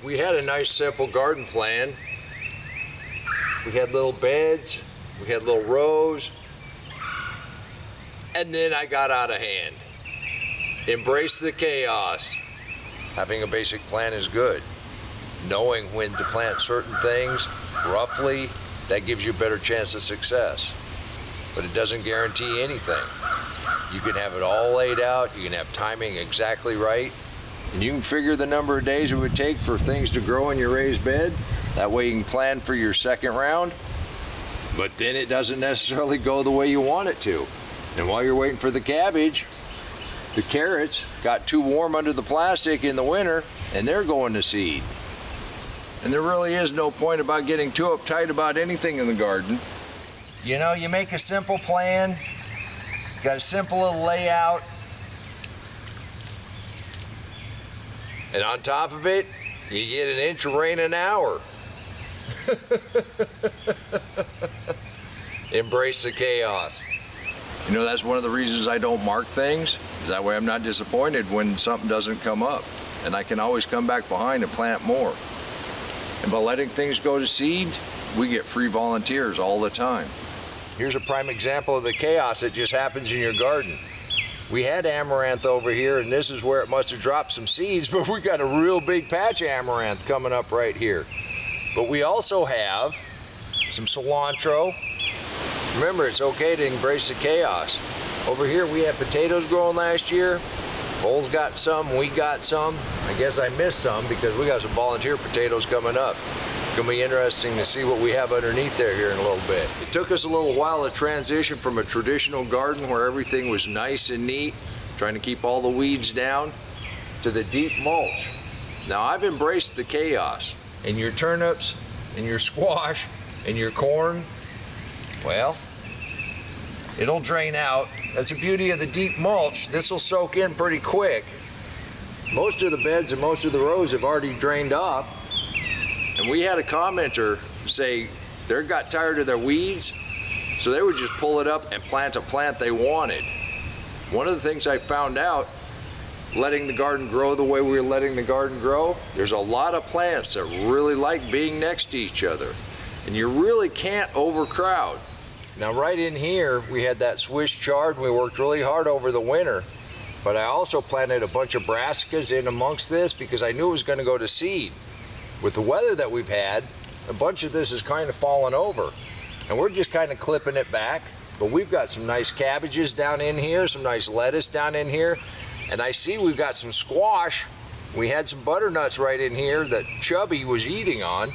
We had a nice simple garden plan. We had little beds, we had little rows, and then I got out of hand. Embrace the chaos. Having a basic plan is good. Knowing when to plant certain things, roughly, that gives you a better chance of success. But it doesn't guarantee anything. You can have it all laid out, you can have timing exactly right, and you can figure the number of days it would take for things to grow in your raised bed. That way you can plan for your second round, but then it doesn't necessarily go the way you want it to. And while you're waiting for the cabbage, the carrots got too warm under the plastic in the winter, and they're going to seed. And there really is no point about getting too uptight about anything in the garden. You know, you make a simple plan, got a simple little layout, and on top of it, you get an inch of rain an hour. Embrace the chaos. You know, that's one of the reasons I don't mark things, is that way I'm not disappointed when something doesn't come up, and I can always come back behind and plant more. And by letting things go to seed, we get free volunteers all the time. Here's a prime example of the chaos that just happens in your garden. We had amaranth over here, and this is where it must have dropped some seeds, but we got a real big patch of amaranth coming up right here. But we also have some cilantro. Remember, it's okay to embrace the chaos. Over here, we had potatoes growing last year. Bull's got some, we got some. I guess I missed some because we got some volunteer potatoes coming up. It's gonna be interesting to see what we have underneath there here in a little bit. It took us a little while to transition from a traditional garden where everything was nice and neat, trying to keep all the weeds down, to the deep mulch. Now I've embraced the chaos, and your turnips, and your squash, and your corn, well, it'll drain out. That's the beauty of the deep mulch. This will soak in pretty quick. Most of the beds and most of the rows have already drained off. And we had a commenter say they got tired of their weeds, so they would just pull it up and plant a plant they wanted. One of the things I found out, letting the garden grow the way we were letting the garden grow, there's a lot of plants that really like being next to each other. And you really can't overcrowd. Now right in here, we had that Swiss chard, and we worked really hard over the winter. But I also planted a bunch of brassicas in amongst this because I knew it was gonna go to seed. With the weather that we've had, a bunch of this is kind of fallen over. And we're just kind of clipping it back. But we've got some nice cabbages down in here, some nice lettuce down in here. And I see we've got some squash. We had some butternuts right in here that Chubby was eating on.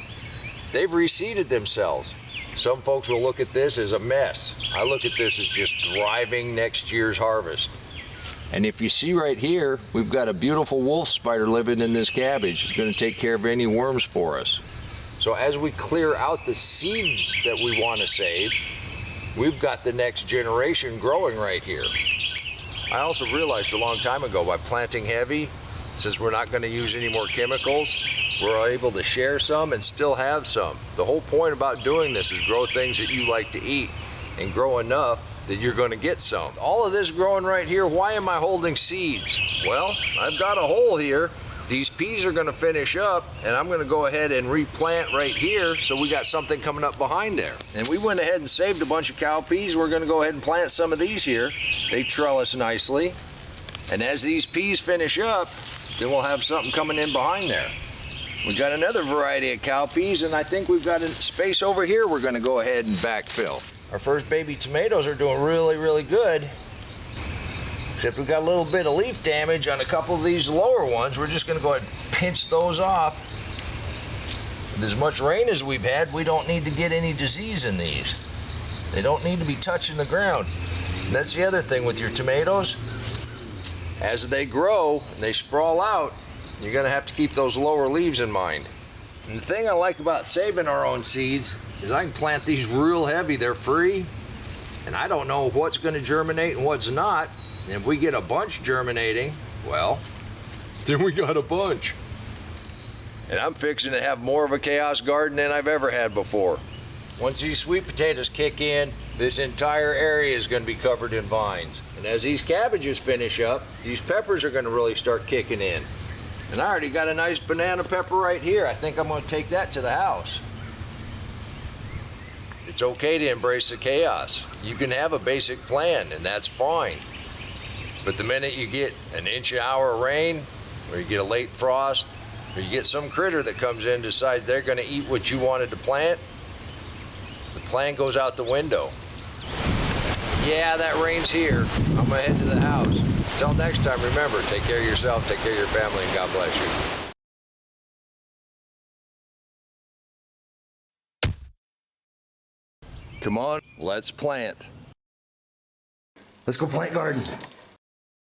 They've reseeded themselves. Some folks will look at this as a mess. I look at this as just thriving next year's harvest. And if you see right here, we've got a beautiful wolf spider living in this cabbage. It's gonna take care of any worms for us. So as we clear out the seeds that we wanna save, we've got the next generation growing right here. I also realized a long time ago, by planting heavy, since we're not gonna use any more chemicals, we're able to share some and still have some. The whole point about doing this is grow things that you like to eat and grow enough that you're gonna get some. All of this growing right here, why am I holding seeds? Well, I've got a hole here. These peas are gonna finish up, and I'm gonna go ahead and replant right here, so we got something coming up behind there. And we went ahead and saved a bunch of cowpeas. We're gonna go ahead and plant some of these here. They trellis nicely. And as these peas finish up, then we'll have something coming in behind there. We got another variety of cowpeas, and I think we've got a space over here we're gonna go ahead and backfill. Our first baby tomatoes are doing really, really good. Except we've got a little bit of leaf damage on a couple of these lower ones. We're just gonna go ahead and pinch those off. With as much rain as we've had, we don't need to get any disease in these. They don't need to be touching the ground. And that's the other thing with your tomatoes. As they grow and they sprawl out, you're gonna have to keep those lower leaves in mind. And the thing I like about saving our own seeds is I can plant these real heavy. They're free, and I don't know what's gonna germinate and what's not. And if we get a bunch germinating, well, then we got a bunch. And I'm fixing to have more of a chaos garden than I've ever had before. Once these sweet potatoes kick in, this entire area is gonna be covered in vines. And as these cabbages finish up, these peppers are gonna really start kicking in. And I already got a nice banana pepper right here. I think I'm gonna take that to the house. It's okay to embrace the chaos. You can have a basic plan, and that's fine. But the minute you get an inch an hour of rain, or you get a late frost, or you get some critter that comes in and decides they're gonna eat what you wanted to plant, the plan goes out the window. Yeah, that rain's here. I'm gonna head to the house. Until next time, remember, take care of yourself, take care of your family, and God bless you. Come on, let's plant. Let's go plant garden.